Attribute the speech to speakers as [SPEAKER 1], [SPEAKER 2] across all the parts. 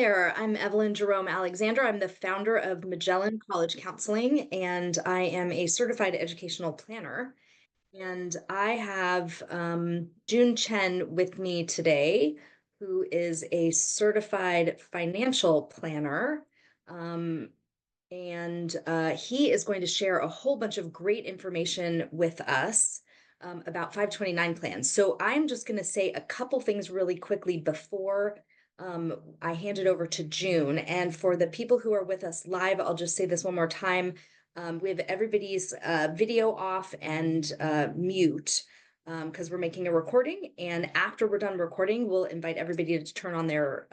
[SPEAKER 1] there. I'm Evelyn Jerome-Alexander. I'm the founder of Magellan College Counseling, and I am a certified educational planner. And I have Jun Chen with me today, who is a certified financial planner. Um, and he is going to share a whole bunch of great information with us about 529 plans. So I'm just going to say a couple things really quickly before I hand it over to June. And for the people who are with us live, I'll just say this one more time. We have everybody's video off and mute because we're making a recording. And after we're done recording, we'll invite everybody to turn on their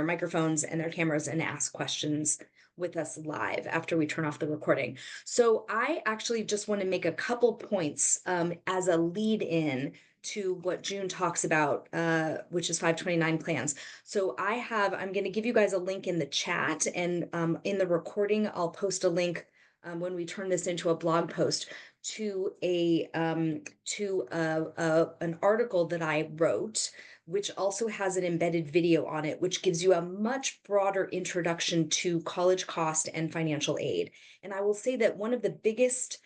[SPEAKER 1] microphones and their cameras and ask questions with us live after we turn off the recording. So I actually just want to make a couple points as a lead in to what June talks about, which is 529 plans. So I'm going to give you guys a link in the chat, and in the recording, I'll post a link when we turn this into a blog post to an article that I wrote, which also has an embedded video on it, which gives you a much broader introduction to college cost and financial aid. And I will say that one of the biggest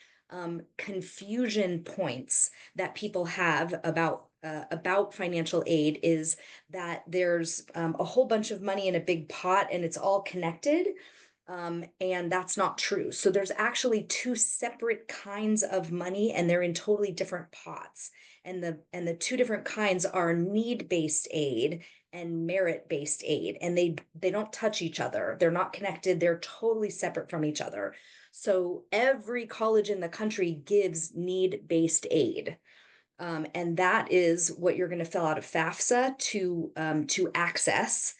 [SPEAKER 1] confusion points that people have about financial aid is that there's a whole bunch of money in a big pot and it's all connected. And that's not true. So there's actually two separate kinds of money, and they're in totally different pots. And the two different kinds are need-based aid and merit-based aid, and they don't touch each other. They're not connected. They're totally separate from each other. So every college in the country gives need-based aid. And that is what you're going to fill out a FAFSA to access,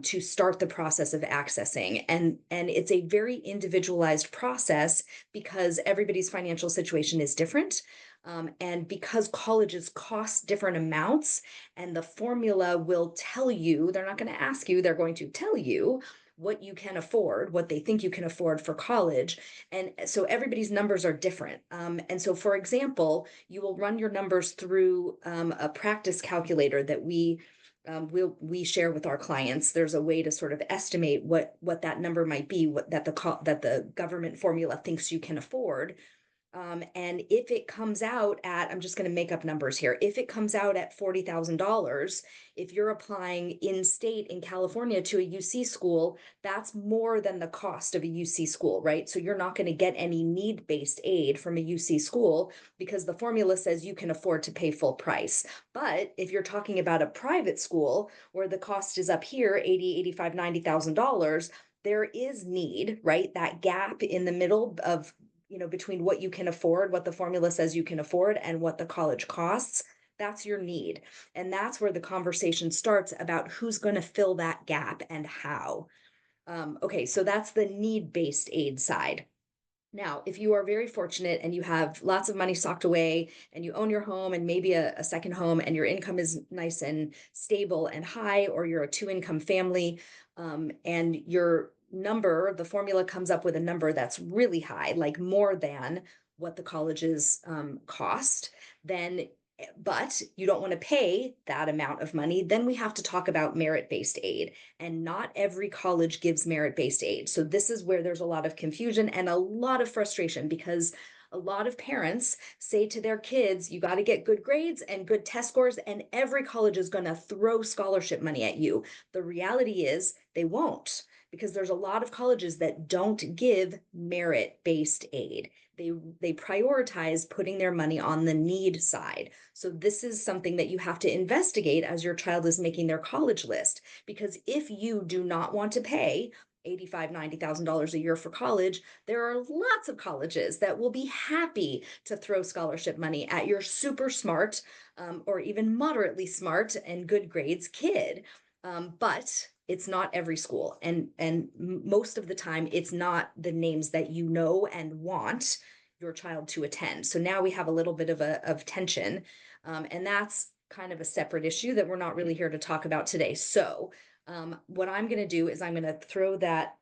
[SPEAKER 1] to start the process of accessing. And it's a very individualized process because everybody's financial situation is different. And because colleges cost different amounts, and the formula will tell you, they're not going to ask you, they're going to tell you what you can afford, what they think you can afford for college. And so everybody's numbers are different. And so, for example, you will run your numbers through a practice calculator that we share with our clients. There's a way to sort of estimate what that number might be, that the government formula thinks you can afford. And if it comes out at, I'm just going to make up numbers here. If it comes out at $40,000, if you're applying in state in California to a UC school, that's more than the cost of a UC school, right? So you're not going to get any need-based aid from a UC school because the formula says you can afford to pay full price. But if you're talking about a private school where the cost is up here, $80,000, $85,000, $90,000, there is need, right? That gap in the middle of between what you can afford, what the formula says you can afford, and what the college costs, that's your need. And that's where the conversation starts about who's going to fill that gap and how. Okay, so that's the need-based aid side. Now, if you are very fortunate and you have lots of money socked away and you own your home and maybe a second home and your income is nice and stable and high, or you're a two-income family, and the formula comes up with a number that's really high, like more than what the colleges cost, but you don't want to pay that amount of money, then we have to talk about merit-based aid. And not every college gives merit-based aid. So this is where there's a lot of confusion and a lot of frustration, because a lot of parents say to their kids, you got to get good grades and good test scores, and every college is going to throw scholarship money at you. The reality is they won't, because there's a lot of colleges that don't give merit-based aid. They prioritize putting their money on the need side. So this is something that you have to investigate as your child is making their college list. Because if you do not want to pay $85,000, $90,000 a year for college, there are lots of colleges that will be happy to throw scholarship money at your super smart, or even moderately smart and good grades kid. But it's not every school, and most of the time it's not the names that you know and want your child to attend. So now we have a little bit of tension, and that's kind of a separate issue that we're not really here to talk about today. So what I'm going to do is I'm going to throw that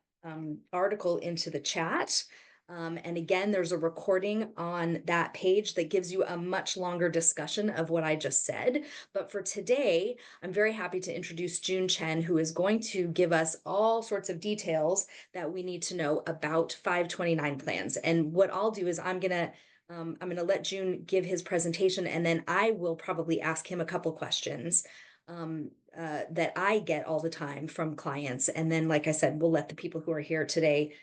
[SPEAKER 1] article into the chat. And again, there's a recording on that page that gives you a much longer discussion of what I just said. But for today, I'm very happy to introduce Jun Chen, who is going to give us all sorts of details that we need to know about 529 plans. And what I'll do is I'm gonna let June give his presentation, and then I will probably ask him a couple questions that I get all the time from clients. And then, like I said, we'll let the people who are here today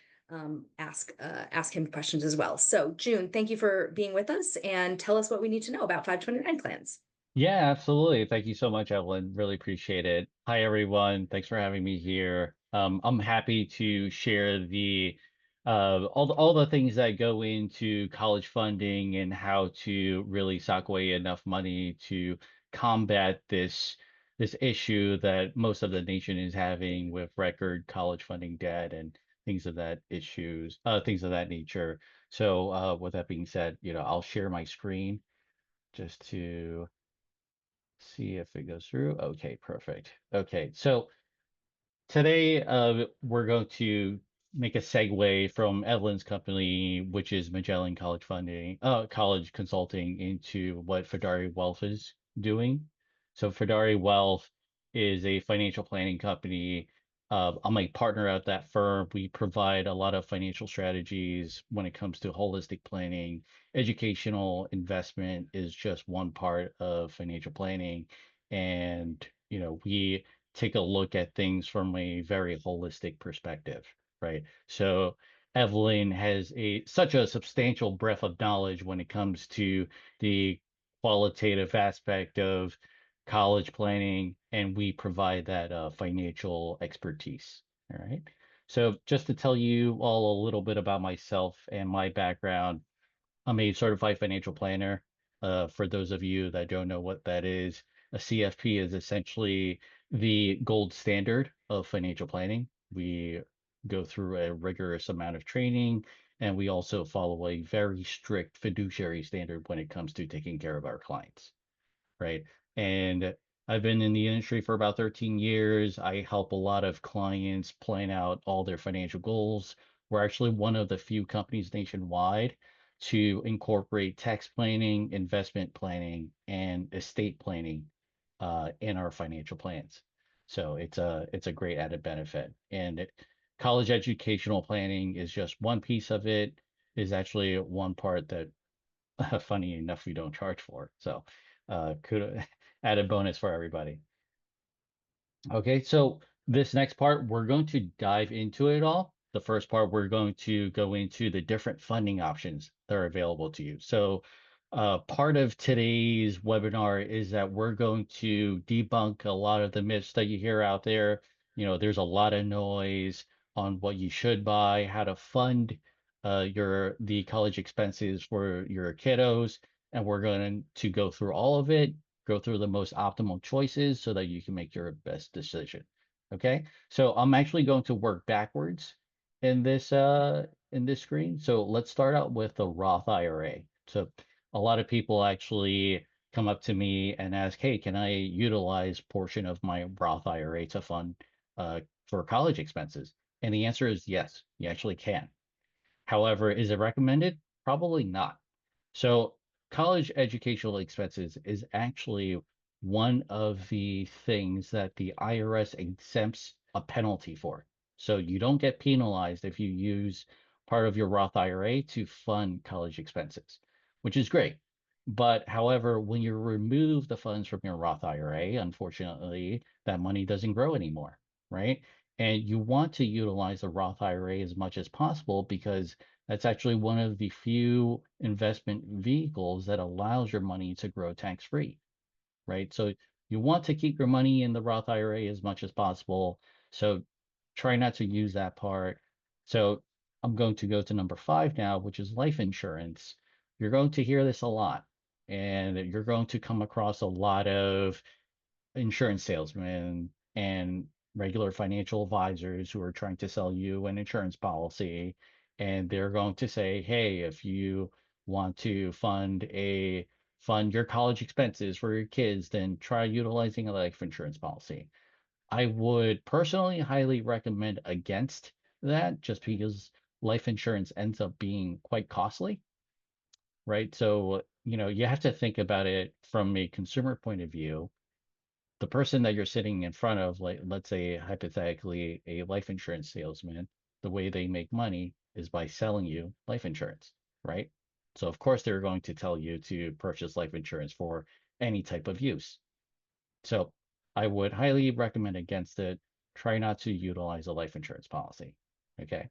[SPEAKER 1] ask him questions as well. So, June, thank you for being with us, and tell us what we need to know about 529 plans.
[SPEAKER 2] Yeah, absolutely. Thank you so much, Evelyn. Really appreciate it. Hi, everyone. Thanks for having me here. I'm happy to share all the things that go into college funding and how to really sock away enough money to combat this issue that most of the nation is having with record college funding debt and things of that nature. So, with that being said, I'll share my screen just to see if it goes through. Okay, perfect. Okay, so today we're going to make a segue from Evelyn's company, which is Magellan College Consulting, into what Fidari Wealth is doing. So Fidari Wealth is a financial planning company. I'm a partner at that firm. We provide a lot of financial strategies when it comes to holistic planning. Educational investment is just one part of financial planning. And, we take a look at things from a very holistic perspective, right? So Evelyn has such a substantial breadth of knowledge when it comes to the qualitative aspect of college planning, and we provide that financial expertise. All right. So just to tell you all a little bit about myself and my background, I'm a certified financial planner. For those of you that don't know what that is, a CFP is essentially the gold standard of financial planning. We go through a rigorous amount of training, and we also follow a very strict fiduciary standard when it comes to taking care of our clients, right? And I've been in the industry for about 13 years. I help a lot of clients plan out all their financial goals. We're actually one of the few companies nationwide to incorporate tax planning, investment planning, and estate planning in our financial plans. So it's a great added benefit. And college educational planning is just one piece of it. Is actually one part that funny enough, we don't charge for. So, kudo added bonus for everybody. Okay, so this next part, we're going to dive into it all. The first part, we're going to go into the different funding options that are available to you. So, part of today's webinar is that we're going to debunk a lot of the myths that you hear out there. There's a lot of noise on what you should buy, how to fund the college expenses for your kiddos, and we're going to go through all of it, go through the most optimal choices so that you can make your best decision. Okay, so I'm actually going to work backwards in this screen. So let's start out with the Roth IRA. So a lot of people actually come up to me and ask, hey, can I utilize portion of my Roth IRA to fund for college expenses? And the answer is yes, you actually can. However, is it recommended? Probably not. So college educational expenses is actually one of the things that the IRS exempts a penalty for. So you don't get penalized if you use part of your Roth IRA to fund college expenses, which is great. But however, when you remove the funds from your Roth IRA, unfortunately, that money doesn't grow anymore, right? And you want to utilize the Roth IRA as much as possible because that's actually one of the few investment vehicles that allows your money to grow tax free, right? So you want to keep your money in the Roth IRA as much as possible. So try not to use that part. So I'm going to go to number 5 now, which is life insurance. You're going to hear this a lot, and you're going to come across a lot of insurance salesmen and regular financial advisors who are trying to sell you an insurance policy. And they're going to say, hey, if you want to fund your college expenses for your kids, then try utilizing a life insurance policy. I would personally highly recommend against that just because life insurance ends up being quite costly, right? So, you have to think about it from a consumer point of view. The person that you're sitting in front of, like let's say hypothetically a life insurance salesman, the way they make money is by selling you life insurance, right? So of course they're going to tell you to purchase life insurance for any type of use. So I would highly recommend against it. Try not to utilize a life insurance policy. Okay.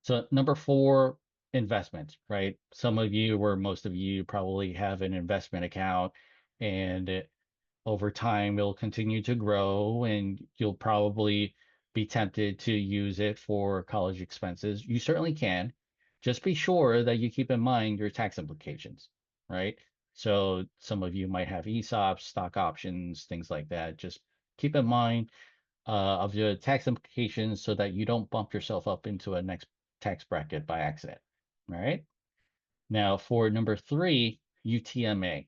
[SPEAKER 2] So number four, investments, right? Some of you or most of you probably have an investment account, and over time it'll continue to grow and you'll probably be tempted to use it for college expenses. You certainly can. Just be sure that you keep in mind your tax implications, right? So some of you might have ESOPs, stock options, things like that. Just keep in mind of the tax implications so that you don't bump yourself up into a next tax bracket by accident. All right. Now for number three, UTMA.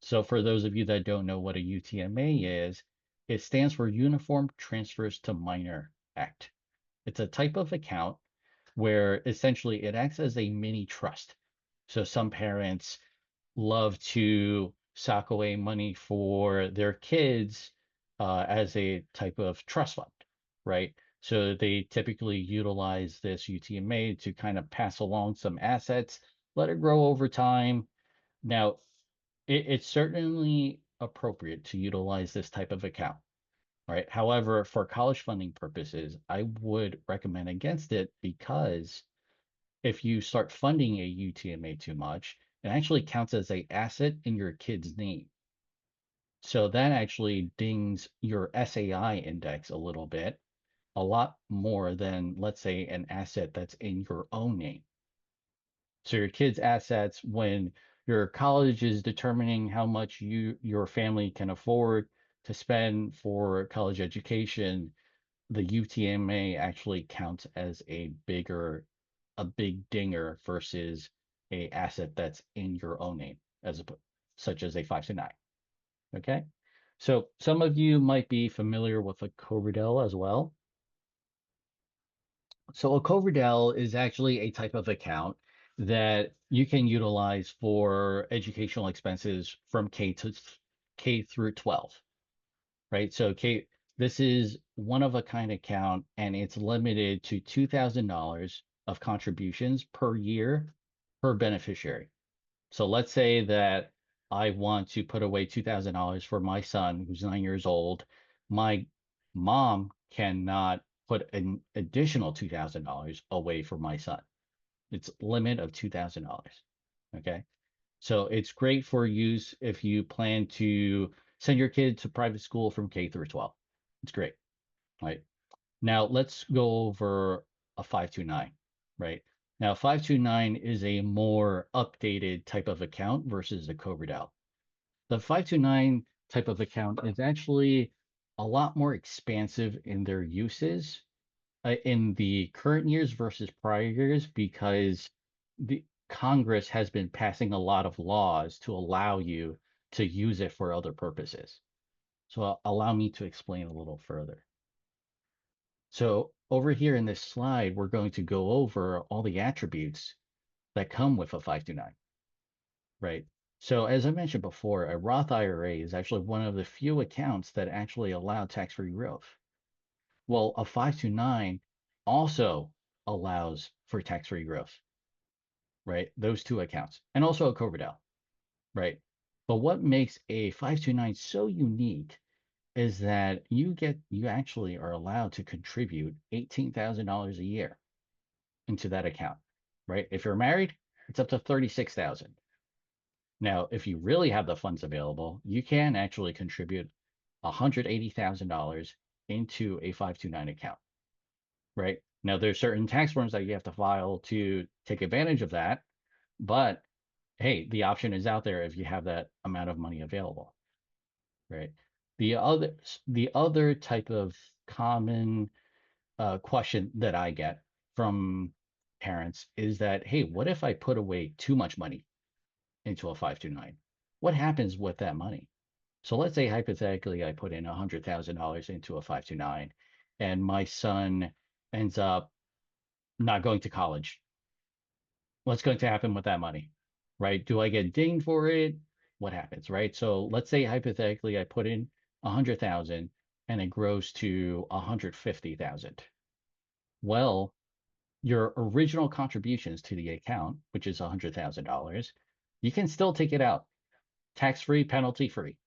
[SPEAKER 2] So for those of you that don't know what a UTMA is, it stands for Uniform Transfers to Minor Act. It's a type of account where essentially it acts as a mini trust. So some parents love to sock away money for their kids as a type of trust fund, right? So they typically utilize this UTMA to kind of pass along some assets, let it grow over time. Now, it's certainly appropriate to utilize this type of account, right? However, for college funding purposes, I would recommend against it because if you start funding a UTMA too much, it actually counts as a asset in your kid's name. So that actually dings your SAI index a little bit, a lot more than, let's say, an asset that's in your own name. So your kids' assets, when your college is determining how much your family can afford to spend for college education, the UTMA actually counts as a big dinger versus a asset that's in your own name, such as a 529. Okay. So some of you might be familiar with a Coverdell as well. So a Coverdell is actually a type of account that you can utilize for educational expenses from K through 12, right? So this is one of a kind account and it's limited to $2,000 of contributions per year per beneficiary. So let's say that I want to put away $2,000 for my son who's 9 years old. My mom cannot put an additional $2,000 away for my son. It's limit of $2,000. Okay. So it's great for use if you plan to send your kid to private school from K through 12. It's great. Right. Now let's go over a 529, right? Now 529 is a more updated type of account versus a Coverdell. The 529 type of account is actually a lot more expansive in their uses in the current years versus prior years because the Congress has been passing a lot of laws to allow you to use it for other purposes. So allow me to explain a little further. So over here in this slide, we're going to go over all the attributes that come with a 529, right? So as I mentioned before, a Roth IRA is actually one of the few accounts that actually allow tax-free growth. Well, a 529 also allows for tax-free growth, right? Those two accounts, and also a Coverdell, right? But what makes a 529 so unique is that you actually are allowed to contribute $18,000 a year into that account, right? If you're married, it's up to 36,000. Now, if you really have the funds available, you can actually contribute $180,000 into a 529 account, right? Now, there's certain tax forms that you have to file to take advantage of that, but hey, the option is out there if you have that amount of money available, right? The other type of common question that I get from parents is that, hey, what if I put away too much money into a 529? What happens with that money? So let's say hypothetically I put in $100,000 into a 529 and my son ends up not going to college. What's going to happen with that money, right? Do I get dinged for it? What happens, right? So let's say hypothetically I put in 100,000 and it grows to 150,000. Well, your original contributions to the account, which is $100,000, you can still take it out tax free, penalty free,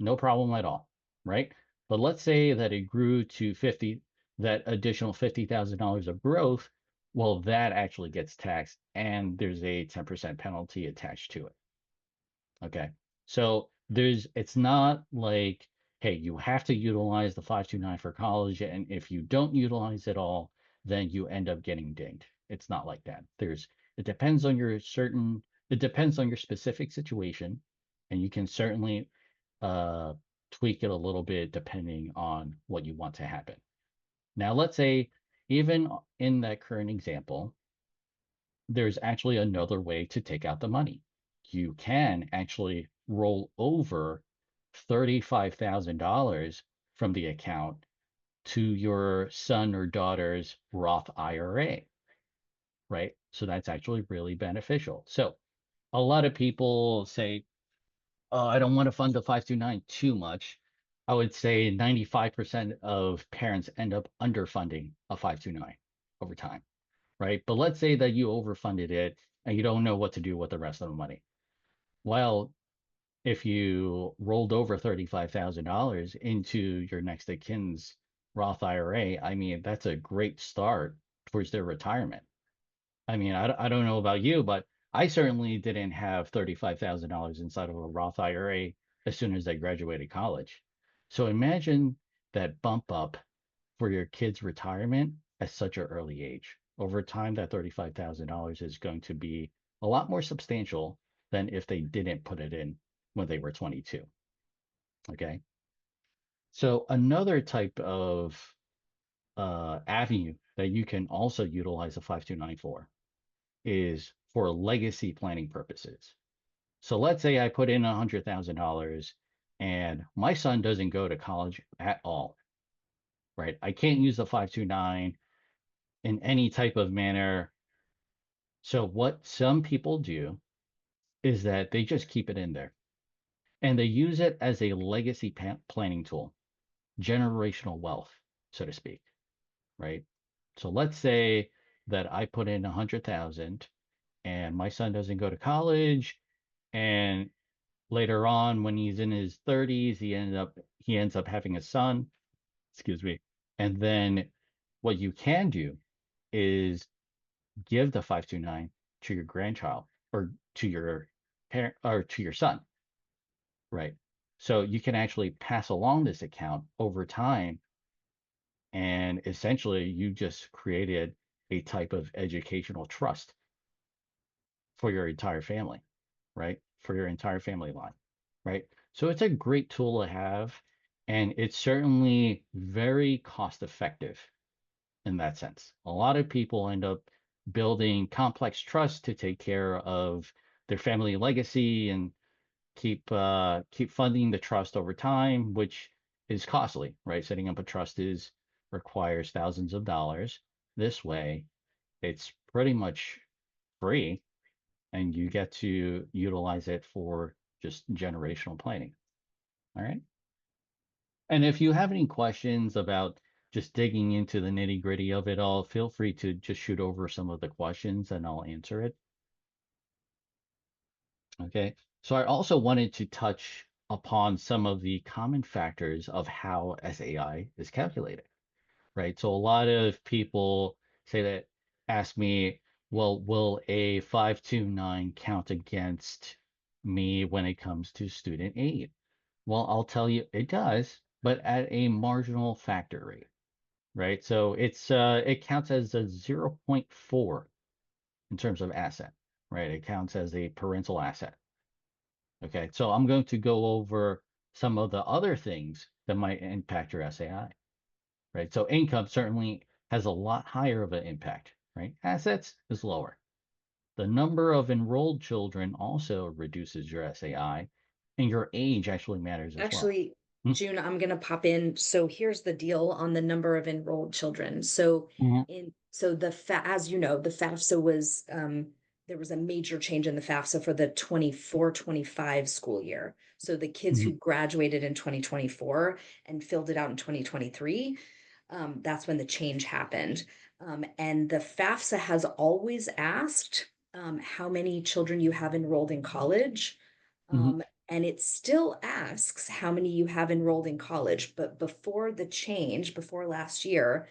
[SPEAKER 2] no problem at all, right? But let's say that it grew to 50, that additional $50,000 of growth, well, that actually gets taxed and there's a 10% penalty attached to it. Okay. So it's not like, hey, you have to utilize the 529 for college. And if you don't utilize it all, then you end up getting dinged. It's not like that. It depends on it depends on your specific situation. And you can certainly uh, tweak it a little bit depending on what you want to happen. Now, let's say, even in that current example, there's actually another way to take out the money. You can actually roll over $35,000 from the account to your son or daughter's Roth IRA, right? So that's actually really beneficial. So a lot of people say, oh, I don't want to fund the 529 too much. I would say 95% of parents end up underfunding a 529 over time, right? But let's say that you overfunded it and you don't know what to do with the rest of the money. Well, if you rolled over $35,000 into your next of kin's Roth IRA, I mean, that's a great start towards their retirement. I mean, I don't know about you, but I certainly didn't have $35,000 inside of a Roth IRA as soon as I graduated college. So imagine that bump up for your kid's retirement at such an early age. Over time, that $35,000 is going to be a lot more substantial than if they didn't put it in when they were 22. Okay. So another type of avenue that you can also utilize a 529 for is for legacy planning purposes. So let's say I put in $100,000 and my son doesn't go to college at all, right? I can't use the 529 in any type of manner. So what some people do is that they just keep it in there and they use it as a legacy planning tool, generational wealth, so to speak, right? So let's say that I put in 100,000 and my son doesn't go to college, and later on when he's in his 30s he ends up having a son, excuse me. And then what you can do is give the 529 to your grandchild or to your parent or to your son, right? So you can actually pass along this account over time, and essentially you just created a type of educational trust for your entire family, right? For your entire family line, right? So it's a great tool to have, and it's certainly very cost effective in that sense. A lot of people end up building complex trusts to take care of their family legacy and keep funding the trust over time, which is costly, right? Setting up a trust is requires thousands of dollars. This way, it's pretty much free, and you get to utilize it for just generational planning. All right. And if you have any questions about just digging into the nitty gritty of it all, feel free to just shoot over some of the questions and I'll answer it. Okay. So I also wanted to touch upon some of the common factors of how SAI is calculated, right? So a lot of people say that, ask me, well, will a 529 count against me when it comes to student aid? Well, I'll tell you it does, but at a marginal factor rate, right? So it counts as a zero point 0.4 in terms of asset, right? It counts as a parental asset. Okay, so I'm going to go over some of the other things that might impact your SAI, right? So income certainly has a lot higher of an impact, right? Assets is lower. The number of enrolled children also reduces your SAI, and your age actually matters as well.
[SPEAKER 1] Actually, June, I'm gonna pop in. So here's the deal on the number of enrolled children. So
[SPEAKER 2] Mm-hmm.
[SPEAKER 1] as you know, the FAFSA was there was a major change in the FAFSA for the 24-25 school year. So the kids
[SPEAKER 2] Hmm.
[SPEAKER 1] who graduated in 2024 and filled it out in 2023, that's when the change happened. And the FAFSA has always asked how many children you have enrolled in college.
[SPEAKER 2] Hmm.
[SPEAKER 1] Um, and it still asks how many you have enrolled in college. But before the change, before last year,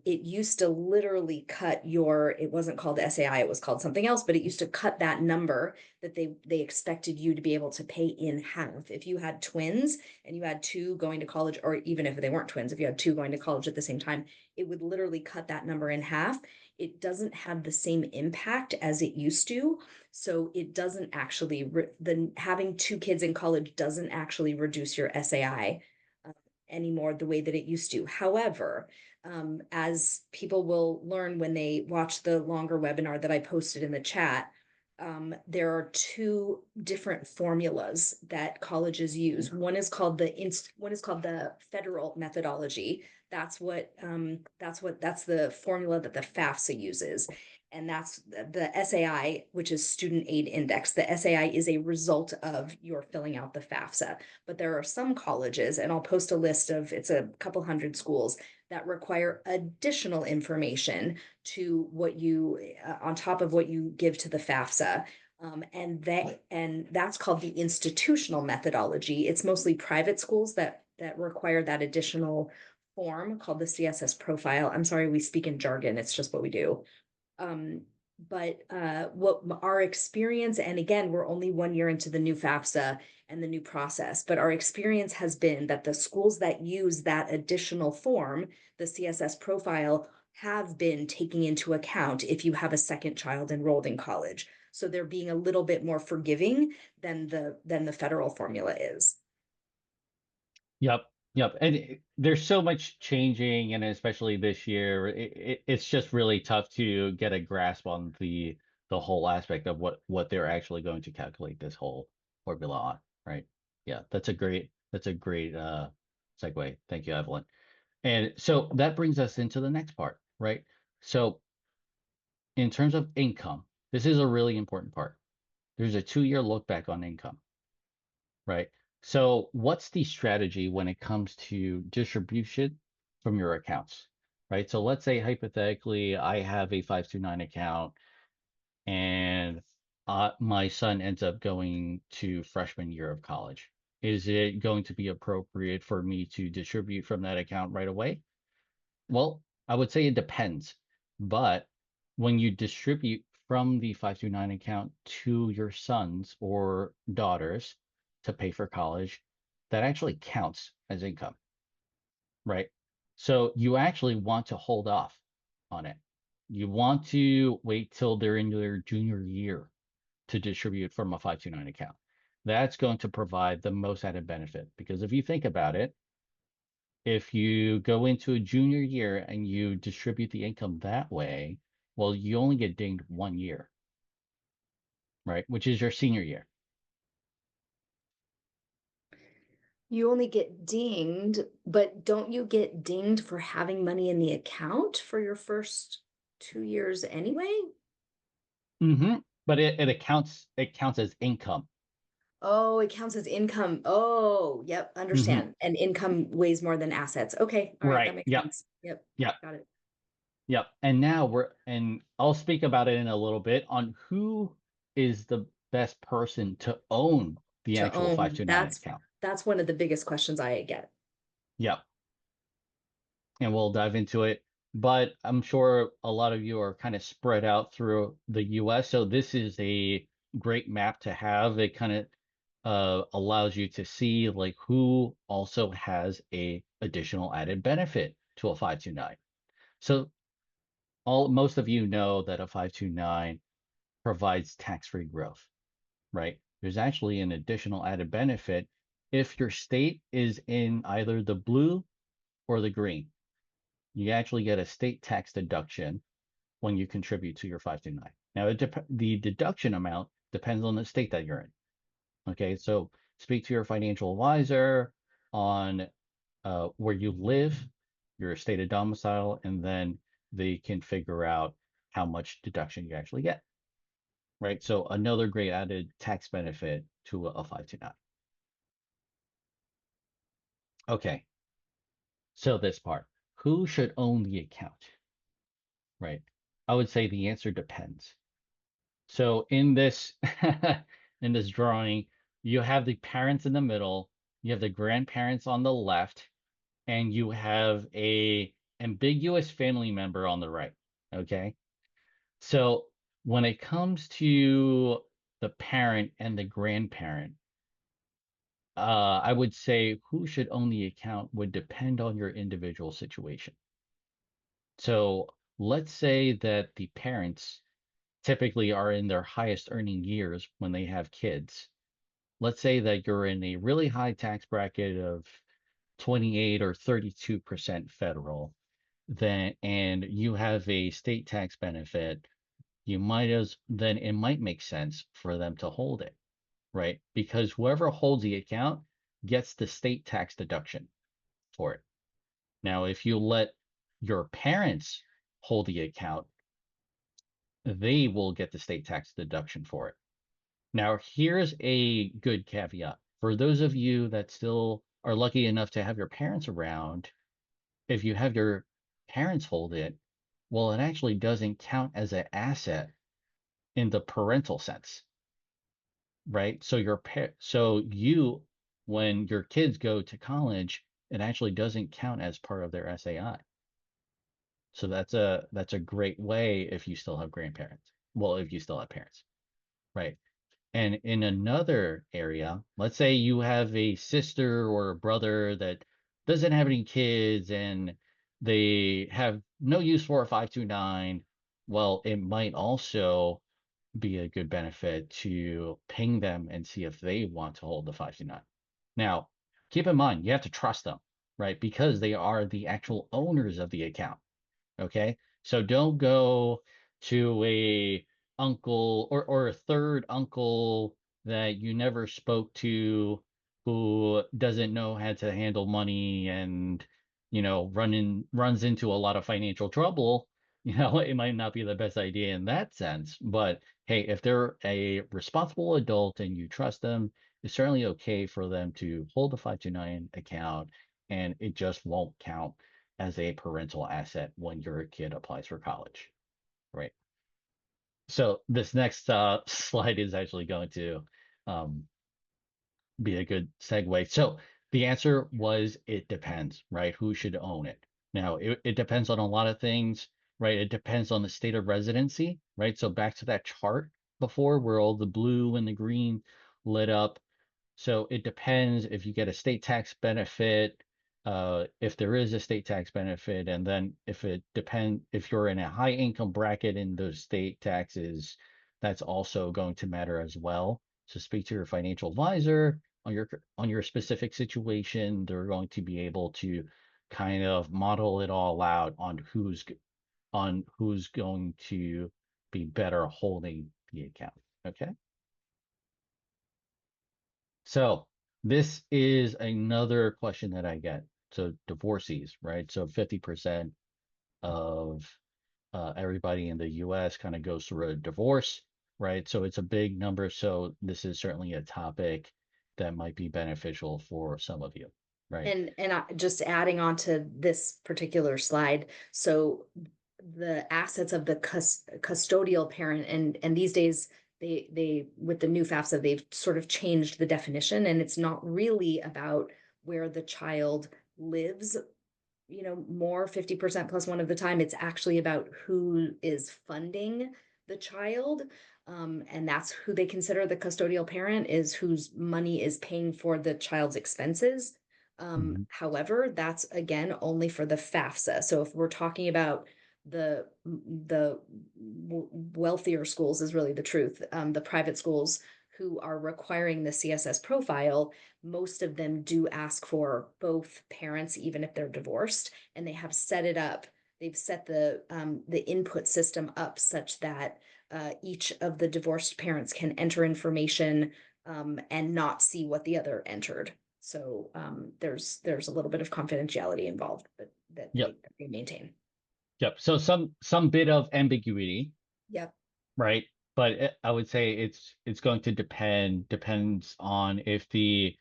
[SPEAKER 1] it used to literally cut it wasn't called SAI, it was called something else, but it used to cut that number that they expected you to be able to pay in half. If you had twins and you had two going to college, or even if they weren't twins, if you had two going to college at the same time, it would literally cut that number in half. It doesn't have the same impact as it used to. So it doesn't actually, having two kids in college doesn't actually reduce your SAI anymore the way that it used to. However, as people will learn when they watch the longer webinar that I posted in the chat, there are two different formulas that colleges use. One is called the federal methodology. That's the formula that the FAFSA uses. And that's the SAI, which is Student Aid Index. The SAI is a result of your filling out the FAFSA. But there are some colleges, and I'll post a list of, it's a couple hundred schools that require additional information to on top of what you give to the FAFSA. And that's called the institutional methodology. It's mostly private schools that require that additional form called the CSS profile. I'm sorry, we speak in jargon. It's just what we do. Um, but what our experience, and again, we're only 1 year into the new FAFSA and the new process, but our experience has been that the schools that use that additional form, the CSS profile, have been taking into account if you have a second child enrolled in college. So they're being a little bit more forgiving than the federal formula is.
[SPEAKER 2] Yep. Yep. And there's so much changing, and especially this year, it's just really tough to get a grasp on the whole aspect of what they're actually going to calculate this whole formula on, right? Yeah, that's a great segue. Thank you, Evelyn. And so that brings us into the next part, right? So in terms of income, this is a really important part. There's a 2 year look back on income, right? So what's the strategy when it comes to distribution from your accounts, right? So let's say hypothetically, I have a 529 account and my son ends up going to freshman year of college. Is it going to be appropriate for me to distribute from that account right away? Well, I would say it depends. But when you distribute from the 529 account to your sons or daughters to pay for college, that actually counts as income, right? So you actually want to hold off on it. You want to wait till they're in their junior year to distribute from a 529 account. That's going to provide the most added benefit because if you think about it, if you go into a junior year and you distribute the income that way, well, you only get dinged 1 year, right? Which is your senior year.
[SPEAKER 1] You only get dinged, but don't you get dinged for having money in the account for your first 2 years anyway?
[SPEAKER 2] Hmm. But it counts as income.
[SPEAKER 1] Oh, it counts as income. Oh, yep,
[SPEAKER 2] Hmm.
[SPEAKER 1] understand. And income weighs more than assets. Okay, all right,
[SPEAKER 2] Right.
[SPEAKER 1] that makes
[SPEAKER 2] Yep.
[SPEAKER 1] sense. Yep,
[SPEAKER 2] Yep.
[SPEAKER 1] got it.
[SPEAKER 2] Yep. And I'll speak about it in a little bit on who is the best person to own the
[SPEAKER 1] To
[SPEAKER 2] actual
[SPEAKER 1] own,
[SPEAKER 2] 529 account.
[SPEAKER 1] that's one of the biggest questions I get.
[SPEAKER 2] Yep. And we'll dive into it. But I'm sure a lot of you are kind of spread out through the US. So this is a great map to have. It kind of allows you to see like who also has a additional added benefit to a 529. So most of you know that a 529 provides tax-free growth, right? There's actually an additional added benefit if your state is in either the blue or the green. You actually get a state tax deduction when you contribute to your 529. Now, the deduction amount depends on the state that you're in. Okay, so speak to your financial advisor on where you live, your state of domicile, and then they can figure out how much deduction you actually get, right? So another great added tax benefit to a 529. Okay, so this part, who should own the account, right? I would say the answer depends. So in this in this drawing, you have the parents in the middle, you have the grandparents on the left, and you have a ambiguous family member on the right. Okay. So when it comes to the parent and the grandparent, I would say who should own the account would depend on your individual situation. So let's say that the parents typically are in their highest earning years when they have kids. Let's say that you're in a really high tax bracket of 28 or 32% federal, then and you have a state tax benefit, you might as then it might make sense for them to hold it, right? Because whoever holds the account gets the state tax deduction for it. Now, if you let your parents hold the account, they will get the state tax deduction for it. Now, here's a good caveat. For those of you that still are lucky enough to have your parents around, if you have your parents hold it, well, it actually doesn't count as an asset in the parental sense, right? So you, when your kids go to college, it actually doesn't count as part of their SAI. So that's a great way if you still have grandparents. Well, if you still have parents, right? And in another area, let's say you have a sister or a brother that doesn't have any kids and they have no use for a 529. Well, it might also be a good benefit to ping them and see if they want to hold the 529. Now, keep in mind, you have to trust them, right? Because they are the actual owners of the account. Okay. So don't go to a uncle or a third uncle that you never spoke to who doesn't know how to handle money and runs into a lot of financial trouble. It might not be the best idea in that sense. But hey, if they're a responsible adult and you trust them, it's certainly okay for them to hold the 529 account and it just won't count as a parental asset when your kid applies for college, right? So this next slide is actually going to um, be a good segue. So the answer was it depends, right? Who should own it? Now, it depends on a lot of things, right? It depends on the state of residency, right? So back to that chart before where all the blue and the green lit up. So it depends if you get a state tax benefit, if there is a state tax benefit, and then if you're in a high income bracket in those state taxes, that's also going to matter as well. So speak to your financial advisor on your specific situation. They're going to be able to kind of model it all out on who's going to be better holding the account. Okay. So this is another question that I get. So divorcees, right? So 50% of everybody in the US kind of goes through a divorce, right? So it's a big number. So this is certainly a topic that might be beneficial for some of you, right?
[SPEAKER 1] Just adding on to this particular slide, so the assets of the custodial parent, and these days they with the new FAFSA they've sort of changed the definition, and it's not really about where the child lives, more 50% plus one of the time. It's actually about who is funding the child. And that's who they consider the custodial parent, is whose money is paying for the child's expenses.
[SPEAKER 2] Mhm.
[SPEAKER 1] However, that's again only for the FAFSA. So if we're talking about the wealthier schools, is really the truth. The private schools who are requiring the CSS profile, most of them do ask for both parents, even if they're divorced, and they have set it up. They've set the input system up such that each of the divorced parents can enter information and not see what the other entered. So there's a little bit of confidentiality involved, but that
[SPEAKER 2] Yep.
[SPEAKER 1] they maintain.
[SPEAKER 2] Yep. So some bit of ambiguity,
[SPEAKER 1] Yep.
[SPEAKER 2] right? But I would say it's going to depends on if the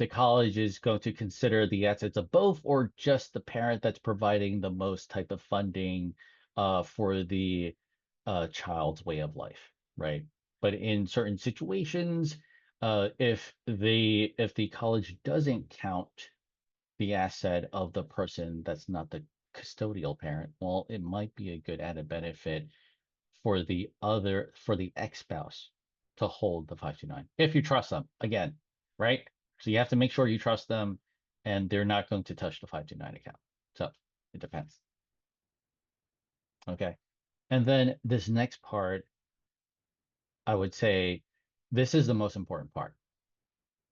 [SPEAKER 2] college is going to consider the assets of both or just the parent that's providing the most type of funding for the child's way of life, right? But in certain situations, if the college doesn't count the asset of the person that's not the custodial parent, well, it might be a good added benefit for the ex-spouse to hold the 529 if you trust them again, right? So you have to make sure you trust them and they're not going to touch the 529 account. So it depends. Okay. And then this next part, I would say this is the most important part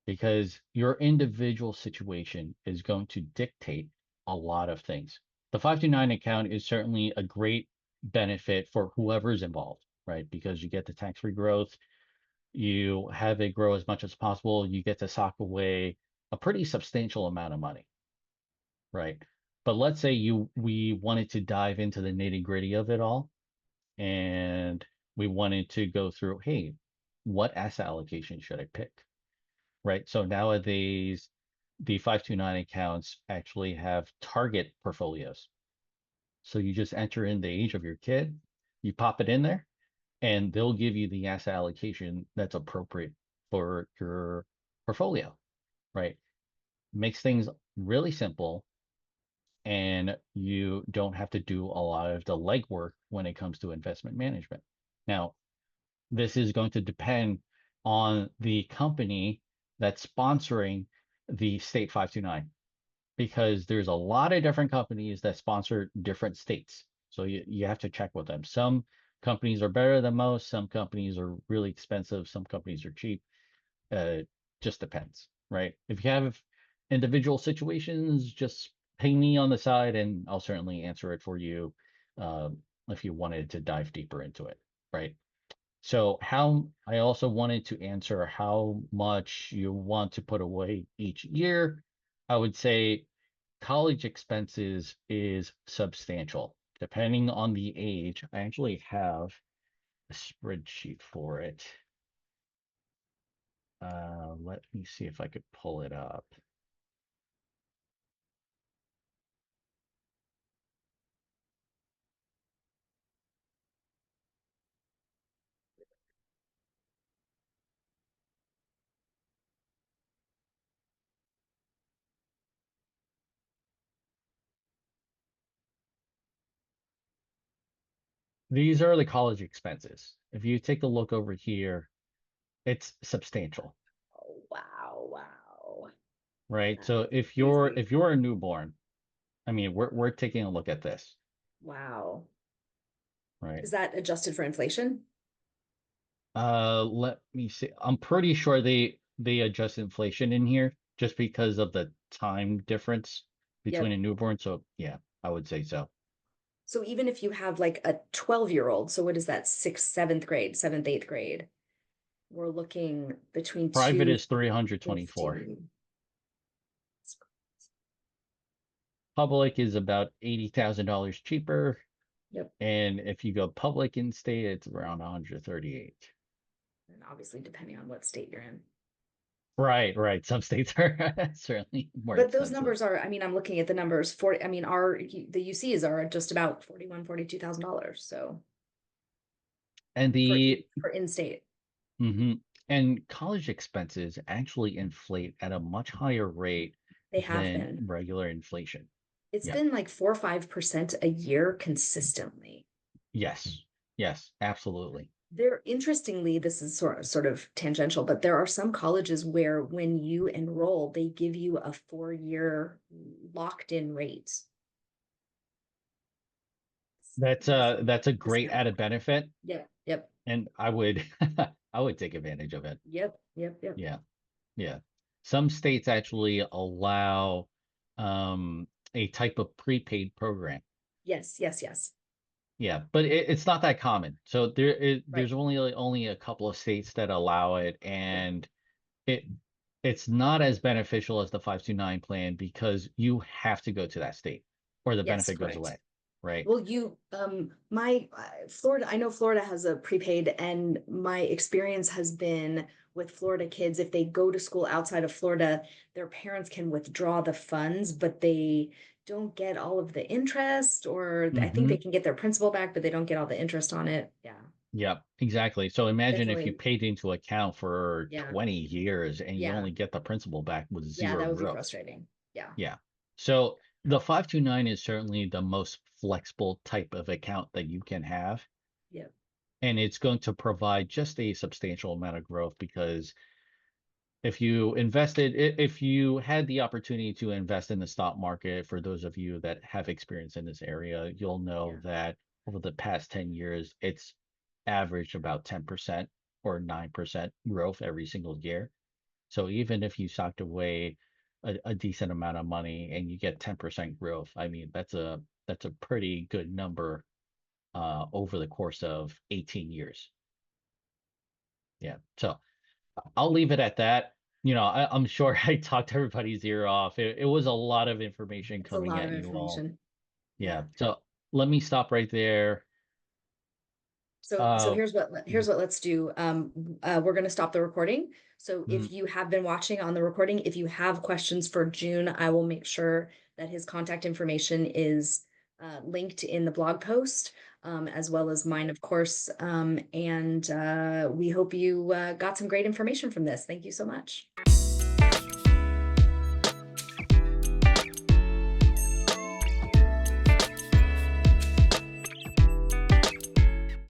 [SPEAKER 2] because your individual situation is going to dictate a lot of things. The 529 account is certainly a great benefit for whoever's involved, right? Because you get the tax-free growth, you have it grow as much as possible, you get to sock away a pretty substantial amount of money, right? But let's say we wanted to dive into the nitty-gritty of it all and we wanted to go through, hey, what asset allocation should I pick? Right? So nowadays, the 529 accounts actually have target portfolios. So you just enter in the age of your kid, you pop it in there, and they'll give you the asset allocation that's appropriate for your portfolio, right? Makes things really simple, and you don't have to do a lot of the legwork when it comes to investment management. Now, this is going to depend on the company that's sponsoring the state 529 because there's a lot of different companies that sponsor different states. So you have to check with them. Some companies are better than most, some companies are really expensive, some companies are cheap. Uh, just depends, right? If you have individual situations, just ping me on the side and I'll certainly answer it for you if you wanted to dive deeper into it, right? So how I also wanted to answer how much you want to put away each year. I would say college expenses is substantial. Depending on the age, I actually have a spreadsheet for it. Let me see if I could pull it up. These are the college expenses. If you take a look over here, it's substantial,
[SPEAKER 1] Oh, wow, wow.
[SPEAKER 2] right?
[SPEAKER 1] That's
[SPEAKER 2] So
[SPEAKER 1] crazy.
[SPEAKER 2] if you're a newborn, I mean, we're taking a look at this,
[SPEAKER 1] Wow.
[SPEAKER 2] right?
[SPEAKER 1] Is that adjusted for inflation?
[SPEAKER 2] Let me see. I'm pretty sure they adjust inflation in here just because of the time difference between
[SPEAKER 1] Yep.
[SPEAKER 2] a newborn. So yeah, I would say so.
[SPEAKER 1] So even if you have like a 12-year-old, so what is that, sixth, seventh grade, seventh, eighth grade? We're looking between
[SPEAKER 2] Private is 324.
[SPEAKER 1] 250.
[SPEAKER 2] Public is about $80,000 cheaper.
[SPEAKER 1] Yep.
[SPEAKER 2] And if you go public in state, it's around 138.
[SPEAKER 1] And obviously, depending on what state you're in.
[SPEAKER 2] Right, right. Some states are certainly more
[SPEAKER 1] But those
[SPEAKER 2] expensive.
[SPEAKER 1] numbers are, I mean, I'm looking at the numbers for, I mean, our, the UCs are just about 41, $42,000. So
[SPEAKER 2] And the
[SPEAKER 1] for in-state,
[SPEAKER 2] mhm. And college expenses actually inflate at a much higher rate
[SPEAKER 1] they have
[SPEAKER 2] than
[SPEAKER 1] been.
[SPEAKER 2] regular inflation.
[SPEAKER 1] It's
[SPEAKER 2] Yeah.
[SPEAKER 1] been like 4 or 5% a year consistently.
[SPEAKER 2] Yes. Yes, absolutely.
[SPEAKER 1] There, interestingly, this is sort of tangential, but there are some colleges where when you enroll, they give you a 4-year locked in rate. Massive
[SPEAKER 2] That's a great
[SPEAKER 1] discount.
[SPEAKER 2] added benefit,
[SPEAKER 1] Yep, yep,
[SPEAKER 2] and I would I would take advantage of it.
[SPEAKER 1] yep, yep, yep.
[SPEAKER 2] Yeah. Yeah. Some states actually allow um a type of prepaid program.
[SPEAKER 1] Yes, yes, yes.
[SPEAKER 2] Yeah, but it's not that common. So
[SPEAKER 1] Right.
[SPEAKER 2] there's only a couple of states that allow it
[SPEAKER 1] Yep.
[SPEAKER 2] and it it's not as beneficial as the 529 plan because you have to go to that state or the
[SPEAKER 1] Yes,
[SPEAKER 2] benefit goes
[SPEAKER 1] correct.
[SPEAKER 2] away, right?
[SPEAKER 1] Well, my Florida, I know Florida has a prepaid, and my experience has been with Florida kids, if they go to school outside of Florida, their parents can withdraw the funds, but they don't get all of the interest, or I think they
[SPEAKER 2] Hmm.
[SPEAKER 1] can get their principal back, but they don't get all the interest on it. Yeah,
[SPEAKER 2] Yep, exactly. So imagine if you
[SPEAKER 1] definitely.
[SPEAKER 2] paid into account for
[SPEAKER 1] Yeah,
[SPEAKER 2] 20 years and you
[SPEAKER 1] yeah,
[SPEAKER 2] only get the principal back with
[SPEAKER 1] yeah,
[SPEAKER 2] zero
[SPEAKER 1] that would be
[SPEAKER 2] growth.
[SPEAKER 1] frustrating. Yeah,
[SPEAKER 2] Yeah. So the 529 is certainly the most flexible type of account that you can have.
[SPEAKER 1] yeah,
[SPEAKER 2] And it's going to provide just a substantial amount of growth because if you had the opportunity to invest in the stock market, for those of you that have experience in this area, you'll know
[SPEAKER 1] yeah,
[SPEAKER 2] that over the past 10 years, it's averaged about 10% or 9% growth every single year. So even if you socked away a decent amount of money and you get 10% growth, I mean, that's a pretty good number over the course of 18 years. Yeah. So I'll leave it at that. I'm sure I talked everybody's ear off. It was a lot of information
[SPEAKER 1] it's a
[SPEAKER 2] coming
[SPEAKER 1] lot
[SPEAKER 2] at
[SPEAKER 1] of
[SPEAKER 2] you all.
[SPEAKER 1] information.
[SPEAKER 2] Yeah.
[SPEAKER 1] Yeah.
[SPEAKER 2] So let me stop right there.
[SPEAKER 1] So
[SPEAKER 2] Uh,
[SPEAKER 1] here's what let's do. We're going to stop the recording. So if
[SPEAKER 2] mm,
[SPEAKER 1] you have been watching on the recording, if you have questions for June, I will make sure that his contact information is linked in the blog post, as well as mine, of course. And we hope you got some great information from this. Thank you so much.